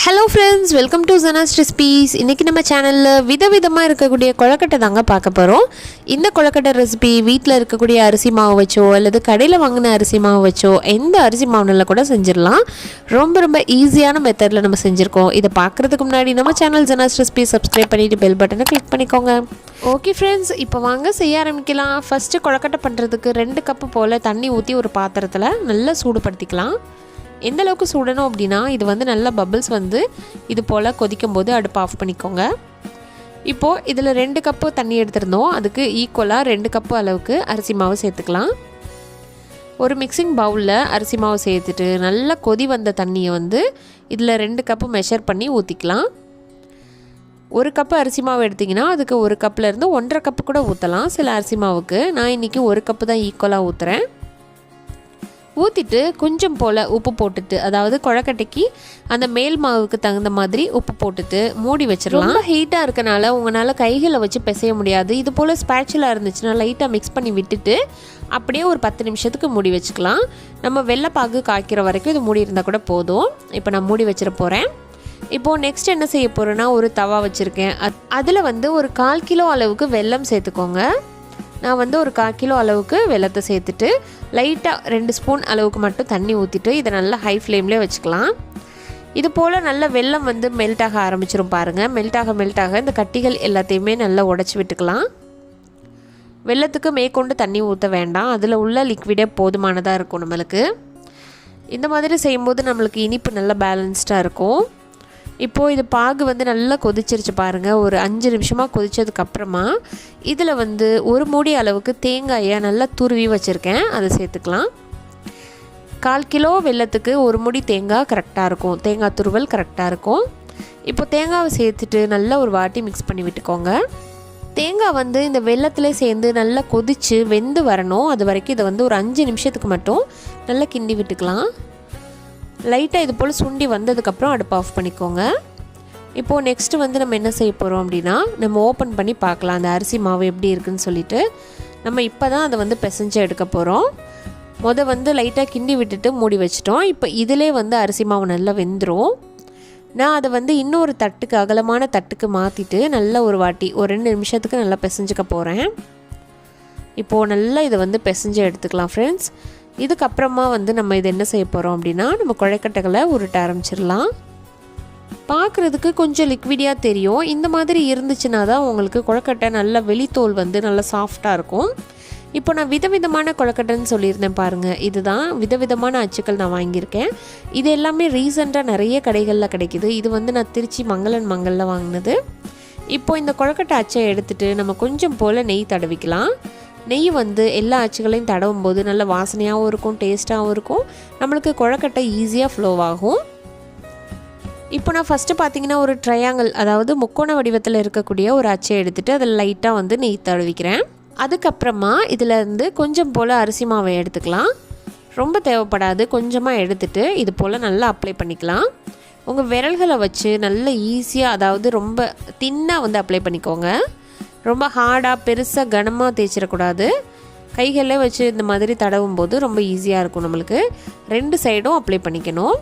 Hello friends, welcome to Janas recipes. இன்றைக்கி நம்ம சேனலில் விதவிதமாக இருக்கக்கூடிய கொழக்கட்டை தாங்க பார்க்க போகிறோம். இந்த கொழக்கட்டை ரெசிபி வீட்டில் இருக்கக்கூடிய அரிசி மாவு வச்சோ அல்லது கடையில் வாங்கின அரிசி மாவு வச்சோ எந்த அரிசி மாவுனில் கூட செஞ்சிடலாம். ரொம்ப ஈஸியான மெத்தடில் நம்ம செஞ்சுருக்கோம். இதை பார்க்குறதுக்கு முன்னாடி நம்ம சேனல் ஜனாஸ் ரெசிபி சப்ஸ்கிரைப் பண்ணிவிட்டு பெல் பட்டனை கிளிக் பண்ணிக்கோங்க. ஓகே ஃப்ரெண்ட்ஸ், இப்போ வாங்க செய்ய ஆரம்பிக்கலாம். ஃபஸ்ட்டு கொழக்கட்டை பண்ணுறதுக்கு 2 கப்பு போல் தண்ணி ஊற்றி ஒரு பாத்திரத்தில் நல்லா சூடுபடுத்திக்கலாம். எந்த அளவுக்கு சுடணும் அப்படின்னா, இது வந்து நல்லா பபிள்ஸ் வந்து இது போல் கொதிக்கும் போது அடுப்பு ஆஃப் பண்ணிக்கோங்க. இப்போது இதில் 2 கப்பு தண்ணி எடுத்துருந்தோம். அதுக்கு ஈக்குவலாக 2 கப்பு அளவுக்கு அரிசி மாவு சேர்த்துக்கலாம். ஒரு மிக்சிங் பவுலில் அரிசி மாவு சேர்த்துட்டு நல்லா கொதி வந்த தண்ணியை வந்து இதில் 2 கப்பு மெஷர் பண்ணி ஊற்றிக்கலாம். 1 கப்பு அரிசி மாவு எடுத்திங்கன்னா அதுக்கு 1 கப்புலேருந்து 1.5 கப்பு கூட ஊற்றலாம். சில அரிசி மாவுக்கு நான் இன்றைக்கி 1 கப்பு தான் ஈக்குவலாக ஊற்றுறேன். ஊற்றிட்டு கொஞ்சம் போல் உப்பு போட்டுட்டு, அதாவது கொழக்கட்டைக்கு அந்த மேல் மாவுக்கு தகுந்த மாதிரி உப்பு போட்டுட்டு மூடி வச்சிடலாம். ரொம்ப ஹீட்டாக இருக்கனால உங்களால் கைகளை வச்சு பிசைய முடியாது. இது போல் ஸ்பேச்சுலா இருந்துச்சுன்னா லைட்டாக மிக்ஸ் பண்ணி விட்டுட்டு அப்படியே ஒரு 10 நிமிஷத்துக்கு மூடி வச்சுக்கலாம். நம்ம வெள்ளைப்பாகு காய்க்கிற வரைக்கும் இது மூடி இருந்தால் கூட போதும். இப்போ நான் மூடி வச்சிட போகிறேன். இப்போது நெக்ஸ்ட் என்ன செய்ய போகிறேன்னா, ஒரு தவா வச்சுருக்கேன். அதில் வந்து ஒரு 1/4 கிலோ அளவுக்கு வெல்லம் சேர்த்துக்கோங்க. நான் வந்து ஒரு 1/4 கிலோ அளவுக்கு வெல்லத்தை சேர்த்துட்டு லைட்டாக 2 ஸ்பூன் அளவுக்கு மட்டும் தண்ணி ஊற்றிட்டு இதை நல்லா ஹை ஃப்ளேம்லேயே வச்சுக்கலாம். இது போல் நல்ல வெல்லம் வந்து மெல்ட் ஆக ஆரம்பிச்சிடும் பாருங்கள். மெல்ட் ஆக இந்த கட்டிகள் எல்லாத்தையுமே நல்லா உடச்சி விட்டுக்கலாம். வெல்லத்துக்கு மேற்கொண்டு தண்ணி ஊற்ற வேண்டாம், அதில் உள்ள லிக்விடே போதுமானதாக இருக்கும். நம்மளுக்கு இந்த மாதிரி செய்யும்போது நம்மளுக்கு இனிப்பு நல்லா பேலன்ஸ்டாக இருக்கும். இப்போது இது பாகு வந்து நல்லா கொதிச்சிருச்சு பாருங்கள். ஒரு 5 நிமிஷமாக கொதித்ததுக்கப்புறமா இதில் வந்து ஒரு மூடி அளவுக்கு தேங்காயை நல்லா துருவி வச்சுருக்கேன், அதை சேர்த்துக்கலாம். 1/4 கிலோ வெல்லத்துக்கு ஒரு மூடி தேங்காய் கரெக்டாக இருக்கும். தேங்காய் துருவல் கரெக்டாக இருக்கும். இப்போ தேங்காவை சேர்த்துட்டு நல்லா ஒரு வாட்டி மிக்ஸ் பண்ணி விட்டுக்கோங்க. தேங்காய் வந்து இந்த வெல்லத்திலே சேர்ந்து நல்லா கொதித்து வெந்து வரணும். அது வரைக்கும் இதை வந்து ஒரு 5 நிமிஷத்துக்கு மட்டும் நல்லா கிண்டி விட்டுக்கலாம். லைட்டாக இது போல் சுண்டி வந்ததுக்கப்புறம் அடுப்பு ஆஃப் பண்ணிக்கோங்க. இப்போது நெக்ஸ்ட்டு வந்து நம்ம என்ன செய்ய போகிறோம் அப்படின்னா, நம்ம ஓப்பன் பண்ணி பார்க்கலாம் அந்த அரிசி மாவு எப்படி இருக்குதுன்னு சொல்லிட்டு. நம்ம இப்போ தான் அதை வந்து பிசைஞ்சு எடுக்க போகிறோம். வந்து லைட்டாக கிண்டி விட்டுட்டு மூடி வச்சிட்டோம். இப்போ இதிலே வந்து அரிசி மாவு நல்லா வெந்துடும். நான் அதை வந்து இன்னொரு தட்டுக்கு, அகலமான தட்டுக்கு மாற்றிட்டு நல்லா ஒரு வாட்டி ஒரு 2 நிமிஷத்துக்கு நல்லா பிசைஞ்சுக்க போகிறேன். இப்போது நல்லா இதை வந்து பிசைஞ்சு எடுத்துக்கலாம் ஃப்ரெண்ட்ஸ். இதுக்கப்புறமா வந்து நம்ம இது என்ன செய்ய போகிறோம் அப்படின்னா, நம்ம கொழக்கட்டைகளை உருட்ட ஆரம்பிச்சிடலாம். பார்க்குறதுக்கு கொஞ்சம் லிக்விடியாக தெரியும். இந்த மாதிரி இருந்துச்சுன்னா தான் உங்களுக்கு கொழக்கட்டை நல்லா வெளித்தோல் வந்து நல்லா சாஃப்டாக இருக்கும். இப்போ நான் விதவிதமான கொழக்கட்டைன்னு சொல்லியிருந்தேன் பாருங்கள். இதுதான் விதவிதமான அச்சுக்கள் நான் வாங்கியிருக்கேன். இது எல்லாமே ரீசெண்டாக நிறைய கடைகளில் கிடைக்கிது. இது வந்து நான் திருச்சி மங்களில் வாங்கினது. இப்போது இந்த கொழக்கட்டை அச்சை எடுத்துகிட்டு நம்ம கொஞ்சம் போல் நெய் தடவிக்கலாம். நெய் வந்து எல்லா அச்சுகளையும் தடவும் போது நல்ல வாசனையாகவும் இருக்கும், டேஸ்ட்டாகவும் இருக்கும். நம்மளுக்கு கொழக்கட்டை ஈஸியாக ஃப்ளோ ஆகும். இப்போ நான் ஃபஸ்ட்டு பார்த்திங்கன்னா ஒரு ட்ரையாங்கிள், அதாவது முக்கோண வடிவத்தில் இருக்கக்கூடிய ஒரு அச்சை எடுத்துகிட்டு அதில் லைட்டாக வந்து நெய் தடவிக்கிறேன். அதுக்கப்புறமா இதில் இருந்து கொஞ்சம் போல் அரிசி மாவை எடுத்துக்கலாம். ரொம்ப தேவைப்படாது, கொஞ்சமாக எடுத்துகிட்டு இது போல் நல்லா அப்ளை பண்ணிக்கலாம். உங்கள் விரல்களை வச்சு நல்ல ஈஸியாக, அதாவது ரொம்ப தின்னாக வந்து அப்ளை பண்ணிக்கோங்க. ரொம்ப ஹார்டாக பெருசாக கனமாக தேய்ச்சிடக்கூடாது. கைகளில் வச்சு இந்த மாதிரி தடவும் போது ரொம்ப ஈஸியாக இருக்கும். நம்மளுக்கு 2 சைடும் அப்ளை பண்ணிக்கணும்.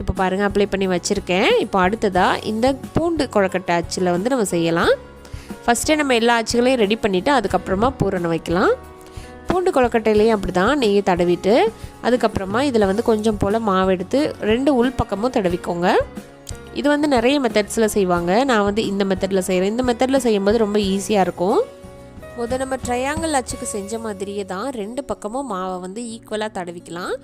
இப்போ பாருங்கள், அப்ளை பண்ணி வச்சுருக்கேன். இப்போ அடுத்ததாக இந்த பூண்டு கொழக்கட்டை அச்சில் வந்து நம்ம செய்யலாம். ஃபஸ்ட்டே நம்ம எல்லா அச்சுகளையும் ரெடி பண்ணிவிட்டு அதுக்கப்புறமா பூரணம் வைக்கலாம். பூண்டு கொழக்கட்டையிலையும் அப்படி தான் நெய்யை தடவிட்டு அதுக்கப்புறமா இதில் வந்து கொஞ்சம் போல் மாவு எடுத்து 2 உள் பக்கமும் தடவிக்கோங்க. இது வந்து நிறைய மெத்தட்ஸில் செய்வாங்க. நான் வந்து இந்த மெத்தடில் செய்கிறேன். இந்த மெத்தடில் செய்யும்போது ரொம்ப ஈஸியாக இருக்கும். நம்ம ட்ரையாங்கிள் அச்சுக்கு செஞ்ச மாதிரியே தான் 2 பக்கமும் மாவை வந்து ஈக்குவலாக தடவிக்கலாம்.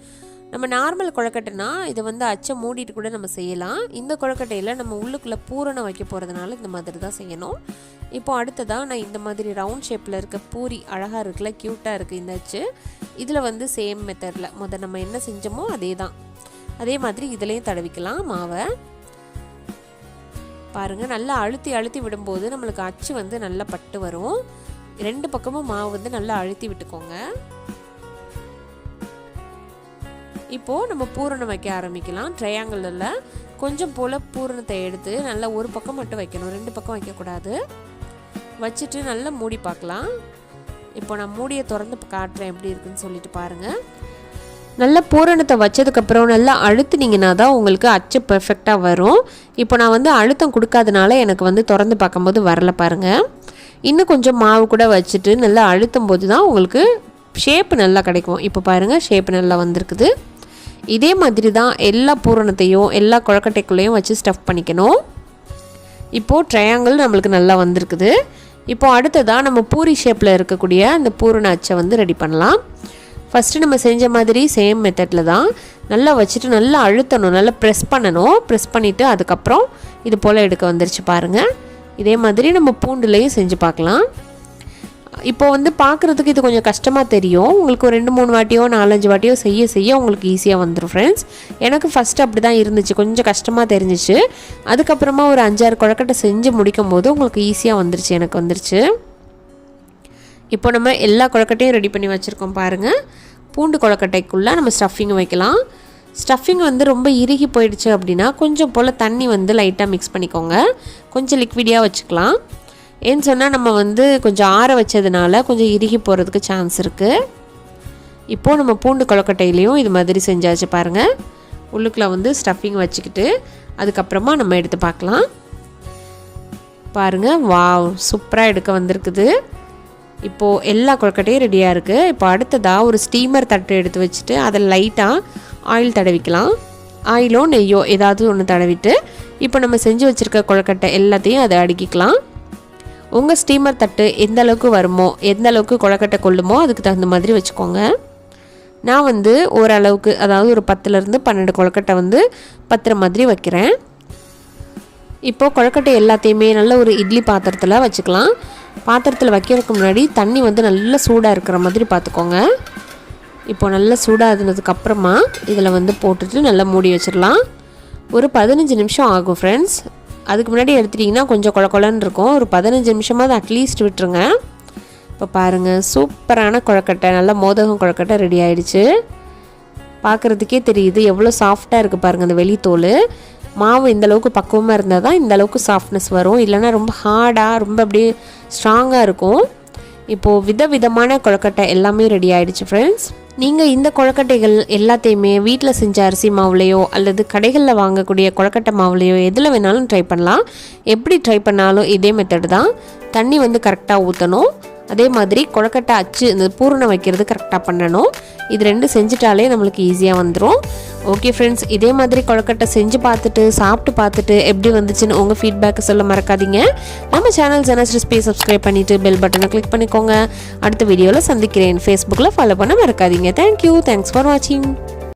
நம்ம நார்மல் கொழக்கட்டைனா இதை வந்து அச்சை மூடிட்டு கூட நம்ம செய்யலாம். இந்த கொழக்கட்டையில் நம்ம உள்ளுக்குள்ளே பூரணம் வைக்க போகிறதுனால இந்த மாதிரி தான் செய்யணும். இப்போ அடுத்ததாக நான் இந்த மாதிரி ரவுண்ட் ஷேப்பில் இருக்க பூரி அழகாக இருக்குல்ல, க்யூட்டாக இருக்குது இந்த அச்சு. இதில் வந்து சேம் மெத்தடில் நம்ம என்ன செஞ்சோமோ அதே மாதிரி இதுலேயும் தடவிக்கலாம் மாவை. பாருங்கள், நல்லா அழுத்தி விடும்போது நம்மளுக்கு அச்சு வந்து நல்லா பட்டு வரும். 2 பக்கமும் மாவு வந்து நல்லா அழுத்தி விட்டுக்கோங்க. இப்போது நம்ம பூரணம் வைக்க ஆரம்பிக்கலாம். ட்ரையாங்கிளில் கொஞ்சம் போல் பூரணத்தை எடுத்து நல்லா ஒரு பக்கம் மட்டும் வைக்கணும், 2 பக்கம் வைக்கக்கூடாது. வச்சுட்டு நல்லா மூடி பார்க்கலாம். இப்போ நான் மூடியை திறந்து காட்டுறேன் எப்படி இருக்குன்னு சொல்லிட்டு பாருங்கள். நல்லா பூரணத்தை வச்சதுக்கப்புறம் நல்லா அழுத்துனீங்கன்னா தான் உங்களுக்கு அச்சு பெர்ஃபெக்டாக வரும். இப்போ நான் வந்து அழுத்தம் கொடுக்காதனால எனக்கு வந்து திறந்து பார்க்கும்போது வரல பாருங்கள். இன்னும் கொஞ்சம் மாவு கூட வச்சுட்டு நல்லா அழுத்தும் போது தான் உங்களுக்கு ஷேப்பு நல்லா கிடைக்கும். இப்போ பாருங்கள் ஷேப்பு நல்லா வந்திருக்குது. இதே மாதிரி தான் எல்லா பூரணத்தையும் எல்லா கொழக்கட்டைக்குள்ளேயும் வச்சு ஸ்டஃப் பண்ணிக்கணும். இப்போது ட்ரையாங்கிள் நம்மளுக்கு நல்லா வந்திருக்குது. இப்போது அடுத்ததாக நம்ம பூரி ஷேப்பில் இருக்கக்கூடிய அந்த பூரண அச்சை வந்து ரெடி பண்ணலாம். ஃபஸ்ட்டு நம்ம செஞ்ச மாதிரி சேம் மெத்தடில் தான் நல்லா வச்சுட்டு நல்லா அழுத்தணும், நல்லா ப்ரெஸ் பண்ணணும். ப்ரெஸ் பண்ணிவிட்டு அதுக்கப்புறம் இது போல் எடுக்க வந்துருச்சு பாருங்கள். இதே மாதிரி நம்ம பூண்டுலேயும் செஞ்சு பார்க்கலாம். இப்போ வந்து பார்க்குறதுக்கு இது கொஞ்சம் கஷ்டமாக தெரியும். உங்களுக்கு ஒரு 2-3 வாட்டியோ 4-5 வாட்டியோ செய்ய உங்களுக்கு ஈஸியாக வந்துடும் ஃப்ரெண்ட்ஸ். எனக்கு ஃபஸ்ட்டு அப்படி தான் இருந்துச்சு, கொஞ்சம் கஷ்டமாக தெரிஞ்சிச்சு. அதுக்கப்புறமா ஒரு 5-6 கொழக்கட்டை செஞ்சு முடிக்கும் போது உங்களுக்கு ஈஸியாக வந்துருச்சு, எனக்கு வந்துருச்சு. இப்போ நம்ம எல்லா கொழக்கட்டையும் ரெடி பண்ணி வச்சுருக்கோம் பாருங்கள். பூண்டு கொழக்கட்டைக்குள்ளே நம்ம ஸ்டஃபிங் வைக்கலாம். ஸ்டஃபிங் வந்து ரொம்ப இறுகி போயிடுச்சு அப்படின்னா கொஞ்சம் போல் தண்ணி வந்து லைட்டாக மிக்ஸ் பண்ணிக்கோங்க. கொஞ்சம் லிக்விடியாக வச்சுக்கலாம். ஏன்னு சொன்னால் நம்ம வந்து கொஞ்சம் ஆற வச்சதுனால கொஞ்சம் இறுகி போகிறதுக்கு சான்ஸ் இருக்குது. இப்போது நம்ம பூண்டு கொழக்கட்டையிலையும் இது மாதிரி செஞ்சாச்சு பாருங்கள். உள்ளுக்குள்ளே வந்து ஸ்டஃபிங் வச்சுக்கிட்டு அதுக்கப்புறமா நம்ம எடுத்து பார்க்கலாம். பாருங்கள், வாவ், சூப்பராக எடுக்க வந்திருக்குது. இப்போது எல்லா கொழக்கட்டையும் ரெடியாக இருக்குது. இப்போ அடுத்ததாக ஒரு ஸ்டீமர் தட்டு எடுத்து வச்சுட்டு அதில் லைட்டாக ஆயில் தடவிக்கலாம். ஆயிலோ நெய்யோ ஏதாவது ஒன்று தடவிட்டு இப்போ நம்ம செஞ்சு வச்சுருக்க கொழக்கட்டை எல்லாத்தையும் அதை அடுக்கிக்கலாம். உங்கள் ஸ்டீமர் தட்டு எந்த அளவுக்கு வருமோ, எந்த அளவுக்கு கொழக்கட்டை கொள்ளுமோ அதுக்கு தகுந்த மாதிரி வச்சுக்கோங்க. நான் வந்து ஓரளவுக்கு, அதாவது ஒரு 10லேருந்து 12 கொழக்கட்டை வந்து பத்துற மாதிரி வைக்கிறேன். இப்போது கொழக்கட்டை எல்லாத்தையுமே நல்ல ஒரு இட்லி பாத்திரத்தில் வச்சுக்கலாம். பாத்திரத்தில் வைக்கிறதுக்கு முன்னாடி தண்ணி வந்து நல்லா சூடாக இருக்கிற மாதிரி பார்த்துக்கோங்க. இப்போ நல்லா சூடாகினதுக்கப்புறமா இதில் வந்து போட்டுட்டு நல்லா மூடி வச்சிடலாம். ஒரு 15 நிமிஷம் ஆகும் ஃப்ரெண்ட்ஸ். அதுக்கு முன்னாடி எடுத்துட்டிங்கன்னா கொஞ்சம் கொழன்னு இருக்கும். ஒரு 15 நிமிஷமாவது அட்லீஸ்ட் விட்டுருங்க. இப்போ பாருங்கள், சூப்பரான கொழக்கட்டை, நல்லா மோதகம் கொழக்கட்டை ரெடி ஆகிடுச்சு. பார்க்குறதுக்கே தெரியுது எவ்வளோ சாஃப்டாக இருக்குது பாருங்கள் அந்த வெளித்தோல். மாவு இந்தளவுக்கு பக்குவமாக இருந்தால் தான் இந்தளவுக்கு சாஃப்ட்னஸ் வரும், இல்லைனா ரொம்ப ஹார்டாக ரொம்ப அப்படியே ஸ்ட்ராங்காக இருக்கும். இப்போது விதவிதமான கொழக்கட்டை எல்லாமே ரெடி ஆகிடுச்சு ஃப்ரெண்ட்ஸ். நீங்கள் இந்த கொழக்கட்டைகள் எல்லாத்தையுமே வீட்டில் செஞ்ச அரிசி மாவுலையோ அல்லது கடைகளில் வாங்கக்கூடிய கொழக்கட்டை மாவுலையோ எதில் வேணாலும் ட்ரை பண்ணலாம். எப்படி ட்ரை பண்ணாலும் இதே மெத்தட் தான். தண்ணி வந்து கரெக்டாக ஊற்றணும். அதே மாதிரி கொழக்கட்டை அச்சு இந்த பூரணம் வைக்கிறது கரெக்டாக பண்ணணும். இது 2 செஞ்சுட்டாலே நம்மளுக்கு ஈஸியாக வந்துடும். ஓகே ஃப்ரெண்ட்ஸ், இதே மாதிரி கொழக்கட்டை செஞ்சு பார்த்துட்டு சாப்பிட்டு பார்த்துட்டு எப்படி வந்துச்சுன்னு உங்கள் ஃபீட்பேக்கை சொல்ல மறக்காதீங்க. நம்ம சேனல் ஜெனஸ் ரெசிபி சப்ஸ்கிரைப் பண்ணிவிட்டு பெல் பட்டனை கிளிக் பண்ணிக்கோங்க. அடுத்த வீடியோவில் சந்திக்கிறேன். ஃபேஸ்புக்கில் ஃபாலோ பண்ண மறக்காதீங்க. தேங்க்யூ, தேங்க்ஸ் ஃபார் வாட்சிங்.